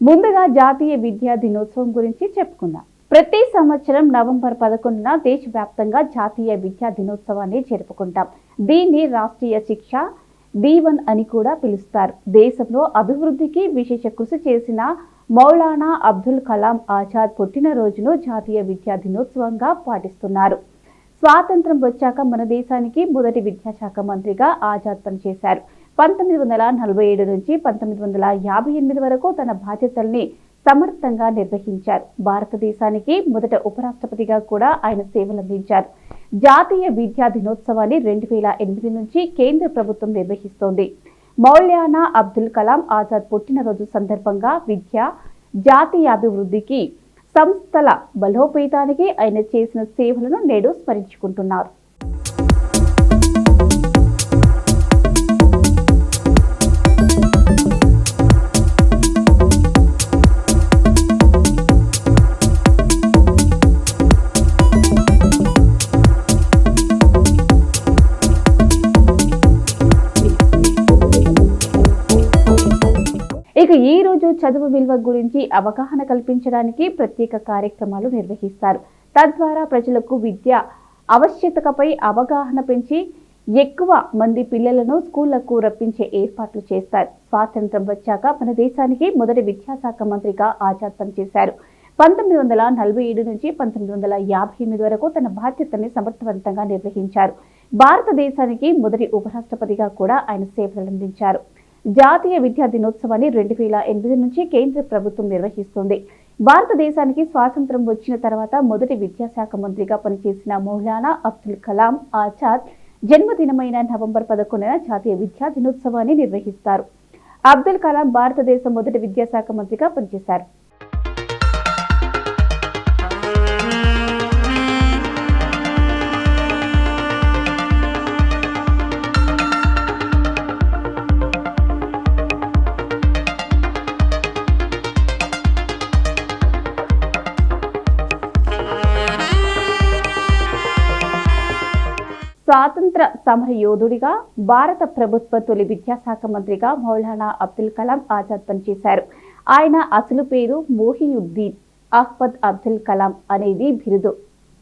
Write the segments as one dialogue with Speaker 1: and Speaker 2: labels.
Speaker 1: ముందుగా జాతీయ విద్యా దినోత్సవం గురించి చెప్పుకుందాం. ప్రతి సంవత్సరం నవంబర్ 11న దేశవ్యాప్తంగా జాతీయ విద్యా దినోత్సవాన్ని జరుపుకుంటాం. దీన్ని రాష్ట్రీయ శిక్ష D1 అని కూడా పిలుస్తారు. దేశంలో అభివృద్ధికి విశేష కృషి చేసిన మౌలానా అబ్దుల్ కలాం ఆజాద్ పుట్టినరోజును జాతీయ విద్యా దినోత్సవంగా పాటిస్తున్నారు. స్వాతంత్రం వచ్చాక మన దేశానికి మొదటి విద్యాశాఖ మంత్రిగా ఆజాద్ పనిచేశారు. 1947 నుంచి 1958 వరకు తన బాధ్యతల్ని సమర్థంగా నిర్వహించారు. భారతదేశానికి మొదట ఉపరాష్ట్రపతిగా కూడా ఆయన సేవలందించారు. జాతీయ విద్యా దినోత్సవాన్ని 2008 నుంచి కేంద్ర ప్రభుత్వం నిర్వహిస్తోంది. మౌలానా అబ్దుల్ కలాం ఆజాద్ పుట్టినరోజు సందర్భంగా విద్య, జాతీయ అభివృద్ధికి, సంస్థల బలోపేతానికి ఆయన చేసిన సేవలను నేడు స్మరించుకుంటున్నారు. ఇక ఈ రోజు చదువు విలువ గురించి అవగాహన కల్పించడానికి ప్రత్యేక కార్యక్రమాలు నిర్వహిస్తారు. తద్వారా ప్రజలకు విద్య ఆవశ్యకతపై అవగాహన పెంచి ఎక్కువ మంది పిల్లలను స్కూళ్లకు రప్పించే ఏర్పాట్లు చేస్తారు. స్వాతంత్రం వచ్చాక మన దేశానికి మొదటి విద్యాశాఖ మంత్రిగా ఆజాద్ పనిచేశారు. 1947 నుంచి 1958 వరకు తన బాధ్యతల్ని సమర్థవంతంగా నిర్వహించారు. భారతదేశానికి మొదటి ఉపరాష్ట్రపతిగా కూడా ఆయన సేవలందించారు. జాతీయ విద్యా దినోత్సవాన్ని 2008 నుంచి కేంద్ర ప్రభుత్వం నిర్వహిస్తుంది. భారతదేశానికి స్వాతంత్రం వచ్చిన తర్వాత మొదటి విద్యాశాఖ మంత్రిగా పనిచేసిన మౌలానా అబ్దుల్ కలాం ఆజాద్ జన్మదినమైన నవంబర్ 11న జాతీయ విద్యా దినోత్సవాన్ని నిర్వహిస్తారు. అబ్దుల్ కలాం భారతదేశం మొదటి విద్యాశాఖ మంత్రిగా పనిచేశారు. స్వాతంత్ర సమర యోధుడిగా భారత ప్రభుత్వ తొలి విద్యాశాఖ మంత్రిగా మౌలానా అబ్దుల్ కలాం ఆజాద్ పనిచేశారు. ఆయన అసలు పేరు మొహియుద్దీన్ అహ్మద్ అబ్దుల్ కలాం అనేది బిరుదు.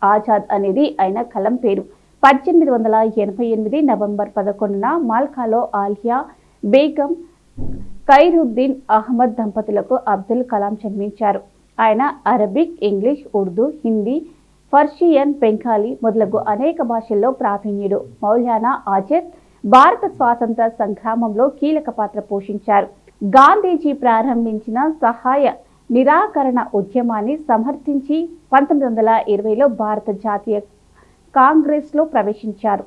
Speaker 1: ఆజాద్ అనేది ఆయన కలం పేరు. 1888 నవంబర్ 11న మాల్కాలో ఆలియా బేగం ఖైరుద్దీన్ అహ్మద్ దంపతులకు అబ్దుల్ కలాం జన్మించారు. ఆయన Arabic, English, Urdu, Hindi, Persian, Bengali మొదలగు అనేక భాషల్లో ప్రావీణ్యుడు. మౌలానా ఆజాద్ భారత స్వాతంత్ర సంగ్రామంలో కీలక పాత్ర పోషించారు. గాంధీజీ ప్రారంభించిన సహాయ నిరాకరణ ఉద్యమాన్ని సమర్థించి 1920లో భారత జాతీయ కాంగ్రెస్లో ప్రవేశించారు.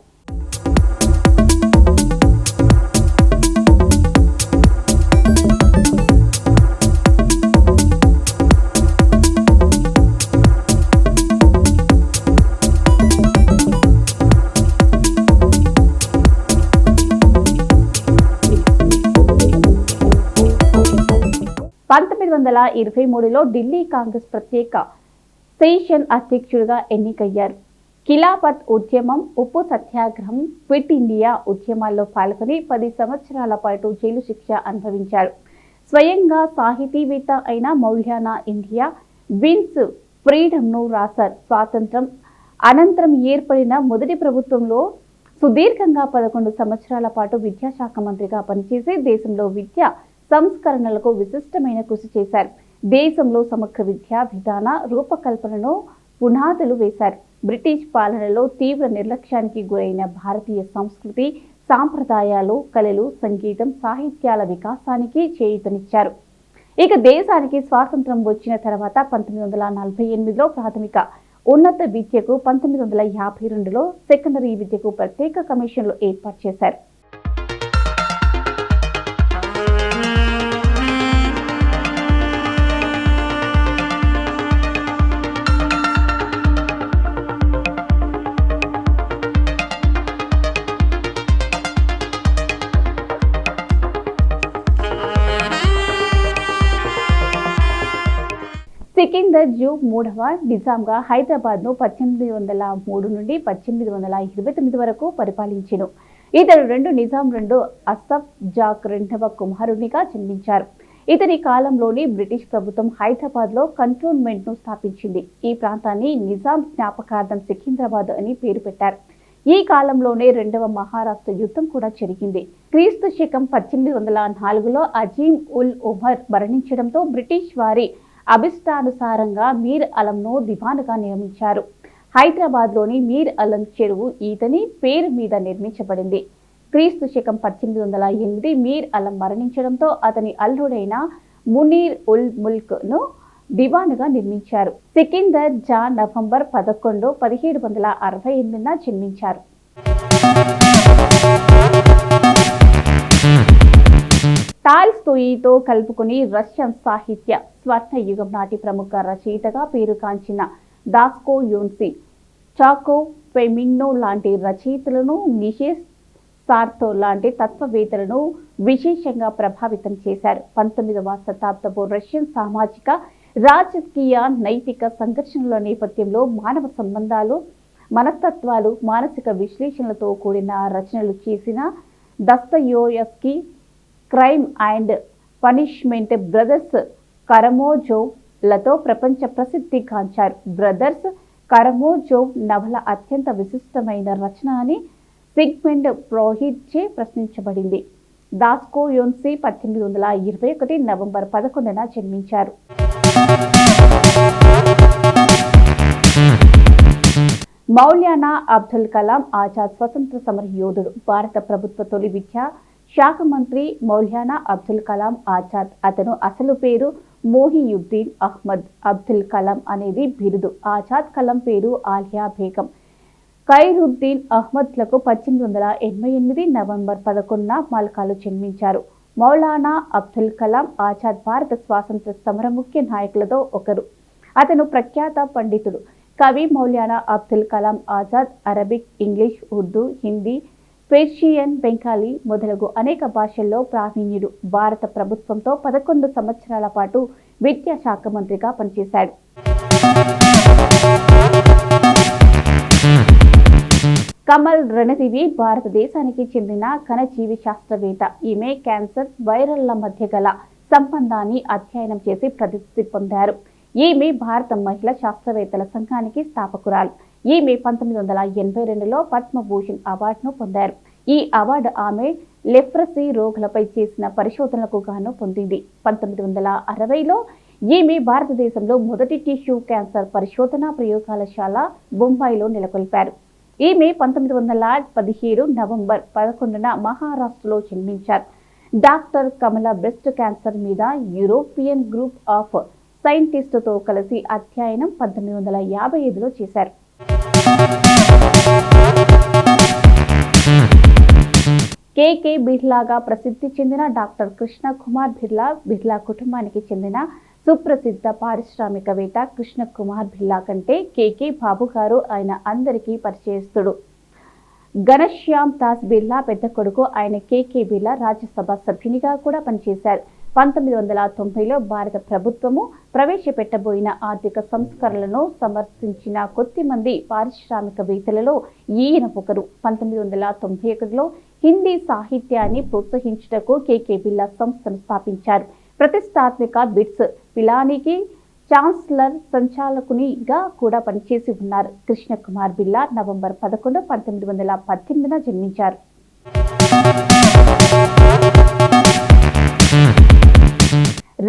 Speaker 1: లో 1923లో ఢిల్లీ కాంగ్రెస్ ప్రత్యేక సెషన్ అధ్యక్షుడిగా ఎన్నికయ్యారు. ఖిలాఫత్ ఉద్యమం, ఉప్పు సత్యాగ్రహం, క్విట్ ఇండియా ఉద్యమాల్లో పాల్గొని 10 సంవత్సరాల పాటు జైలు శిక్ష అనుభవించారు. స్వయంగా సాహితీవేత్త అయిన మౌలానా ఇండియా విన్స్ ఫ్రీడమ్ను రాశారు. స్వాతంత్రం అనంతరం ఏర్పడిన మొదటి ప్రభుత్వంలో సుదీర్ఘంగా 11 సంవత్సరాల పాటు విద్యాశాఖ మంత్రిగా పనిచేసి దేశంలో విద్యా సంస్కరణలకు విశిష్టమైన కృషి చేశారు. దేశంలో సమగ్ర విద్యా విధాన రూపకల్పనను పునాదులు వేశారు. బ్రిటిష్ పాలనలో తీవ్ర నిర్లక్ష్యానికి గురైన భారతీయ సంస్కృతి, సాంప్రదాయాలు, కళలు, సంగీతం, సాహిత్యాల వికాసానికి చేయూతనిచ్చారు. ఇక దేశానికి స్వాతంత్రం వచ్చిన తర్వాత 1948లో ప్రాథమిక ఉన్నత విద్యకు, 1952లో సెకండరీ విద్యకు ప్రత్యేక కమిషన్లు ఏర్పాటు చేశారు. సికిందర్ జూ మూడవ నిజాంగా హైదరాబాద్ను 1803 నుండి 1829 వరకు పరిపాలించెను. ఇతడు 2 నిజాం 2 అసఫ్ జాక్ రెండవ కుమారునిగా జన్మించారు. ఇతని కాలంలోని బ్రిటిష్ ప్రభుత్వం హైదరాబాద్లో కంటోన్మెంట్ను స్థాపించింది. ఈ ప్రాంతాన్ని నిజాం జ్ఞాపకార్థం సికింద్రాబాద్ అని పేరు పెట్టారు. ఈ కాలంలోనే రెండవ మహారాష్ట్ర యుద్ధం కూడా జరిగింది. క్రీస్తు శకం 1804లో అజీం ఉల్ ఉమర్ మరణించడంతో బ్రిటిష్ వారి అభిష్టానుసారంగా మీర్ అలంను దివానుగా నియమించారు. హైదరాబాద్లోని మీర్ అలం చెరువు ఈతని పేరు మీద నిర్మించబడింది. క్రీస్తు శకం 1808 మీర్ అలం మరణించడంతో అతని అల్లుడైన మునీర్ ఉల్ ముల్క్ ను దివానుగా నిర్మించారు. సికిందర్ జా నవంబర్ 11, 1768 జన్మించారు. టాల్స్టోయితో కలుపుకుని రష్యన్ సాహిత్య స్వర్ణ యుగం నాటి ప్రముఖ రచయితగా పేరుగాంచిన దాస్కోయోన్సి, చాకో ఫెమింగ్నో లాంటి రచయితలను, నిషేస్ సార్తో లాంటి తత్వవేత్తలను విశేషంగా ప్రభావితం చేశారు. 19వ శతాబ్దపు రష్యన్ సామాజిక, రాజకీయ, నైతిక సంఘర్షణల నేపథ్యంలో మానవ సంబంధాలు, మనస్తత్వాలు, మానసిక విశ్లేషణలతో కూడిన రచనలు చేసిన దస్తయోయెవ్స్కీ, క్రైమ్ అండ్ పనిష్మెంట్, బ్రదర్స్ కరమోజోవ్ లతో ప్రపంచ ప్రసిద్ధి గాంచారు. బ్రదర్స్ కరమోజోవ్ నవల అత్యంత విశిష్టమైన రచన అని సిగ్మండ్ ఫ్రాయిడ్ చే ప్రశ్నించబడింది. దాస్కోయోన్సి 1821 నవంబర్ 11న జన్మించారు. మౌలానా అబ్దుల్ కలాం ఆజాద్ స్వతంత్ర సమర యోధుడు. భారత ప్రభుత్వ తొలి విద్యా శాఖ మంత్రి మౌలానా అబ్దుల్ కలాం ఆజాద్. అతను అసలు పేరు మోహియుద్దీన్ అహ్మద్. అబ్దుల్ కలాం అనేది బిరుదు. ఆజాద్ కలాం పేరు ఆలియా బేగం. ఖైరుద్దీన్ అహ్మద్లకు 1888 నవంబర్ 11న మల్కాలో జన్మించారు. మౌలానా అబ్దుల్ కలాం ఆజాద్ భారత స్వాతంత్ర సమర ముఖ్య నాయకులతో ఒకరు. అతను ప్రఖ్యాత పండితుడు, కవి. Maulana Abdul Kalam Azad Arabic, English, Urdu, Hindi, Persian, Bengali మొదలగు అనేక భాషల్లో ప్రావీణ్యుడు. భారత ప్రభుత్వంతో 11 సంవత్సరాల పాటు విద్యాశాఖ మంత్రిగా పనిచేశాడు. కమల్ రణదివి భారతదేశానికి చెందిన కణజీవి శాస్త్రవేత్త. ఈమె క్యాన్సర్, వైరల్ల మధ్య గల సంబంధాన్ని అధ్యయనం చేసి ప్రసిద్ధి పొందారు. ఈమె భారత మహిళా శాస్త్రవేత్తల సంఘానికి స్థాపకురాలు. ఈమె 1982లో పద్మభూషణ్ అవార్డును పొందారు. ఈ అవార్డు ఆమె లెప్రసీ రోగులపై చేసిన పరిశోధనలకు గాను పొందింది. 1960లో ఈమె భారతదేశంలో మొదటి టిష్యూ క్యాన్సర్ పరిశోధన ప్రయోగశాల బొంబాయిలో నెలకొల్పారు. ఈమె 1917 నవంబర్ 11న మహారాష్ట్రలో జన్మించారు. డాక్టర్ కమల బ్రెస్ట్ క్యాన్సర్ మీద యూరోపియన్ గ్రూప్ ఆఫ్ సైంటిస్టుతో కలిసి అధ్యయనం 1955లో చేశారు. కేకే బిర్లాగా ప్రసిద్ధి చెందిన డాక్టర్ కృష్ణ కుమార్ బిర్లా, బిర్లా కుటుంబానికి చెందిన సుప్రసిద్ధ పారిశ్రామికవేత్త. కృష్ణ కుమార్ బిర్లా కంటే కేకే బాబు గారు ఆయన అందరికీ పరిచయస్తుడు. ఘనశ్యామ్ దాస్ బిర్లా పెద్ద కొడుకు. ఆయన కేకే బిర్లా రాజ్యసభ సభ్యునిగా కూడా పనిచేశారు. 1990లో భారత ప్రభుత్వము ప్రవేశపెట్టబోయిన ఆర్థిక సంస్కరణలను సమర్థించిన కొద్దిమంది పారిశ్రామికవేత్తలలో ఈయన ఒకరు. 1991లో హిందీ సాహిత్యాన్ని ప్రోత్సహించుటకు కేకే బిర్లా సంస్థను స్థాపించారు. ప్రతిష్టాత్మక బిట్స్ పిలానికి ఛాన్సలర్ సంచాలకునిగా కూడా పనిచేసి ఉన్నారు. కృష్ణ కుమార్ బిర్లా నవంబర్ 11, 1918న జన్మించారు.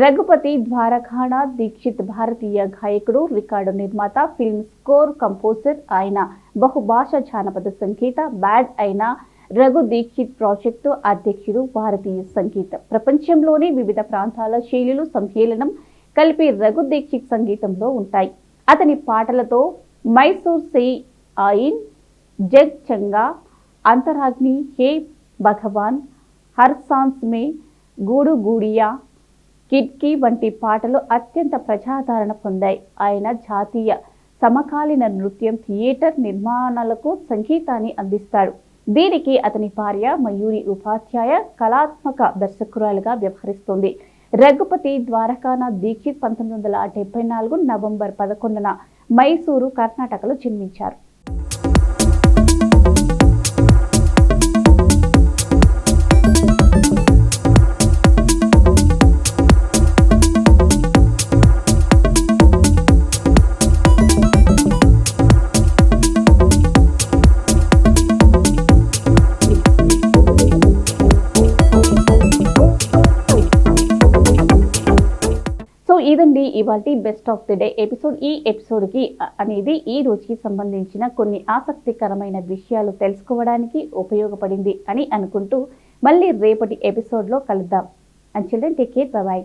Speaker 1: రఘుపతి ద్వారకానాథ్ దీక్షిత్ భారతీయ గాయకుడు, రికార్డు నిర్మాత, ఫిల్మ్ స్కోర్ కంపోజర్. ఆయన బహుభాషా జానపద సంగీత బ్యాండ్ అయిన రఘు దీక్షిత్ ప్రాజెక్టు అధ్యక్షుడు. భారతీయ సంగీత ప్రపంచంలోని వివిధ ప్రాంతాల శైలులు సమ్మేళనం కలిపి రఘు దీక్షిత్ సంగీతంలో ఉంటాయి. అతని పాటలతో మైసూర్ సే ఆయిన్, జగ్ చంగా, అంతరాగ్ని, హే భగవాన్, హర్ సాన్స్ మే, గూడు గూడియా, కిడ్కీ వంటి పాటలు అత్యంత ప్రజాదరణ పొందాయి. ఆయన జాతీయ సమకాలీన నృత్యం, థియేటర్ నిర్మాణాలకు సంగీతాన్ని అందిస్తాడు. దీనికి అతని భార్య మయూరి ఉపాధ్యాయ కళాత్మక దర్శకురాలుగా వ్యవహరిస్తుంది. రఘుపతి ద్వారకానాథ్ దీక్షిత్ 1974 నవంబర్ 11న మైసూరు, కర్ణాటకలో జన్మించారు. సో ఇదండి ఇవాల్టి best of the day episode. ఈ ఎపిసోడ్కి అనేది ఈ రోజుకి సంబంధించిన కొన్ని ఆసక్తికరమైన విషయాలు తెలుసుకోవడానికి ఉపయోగపడింది అని అనుకుంటూ మళ్ళీ రేపటి ఎపిసోడ్లో కలుద్దాం. And children, take care, by.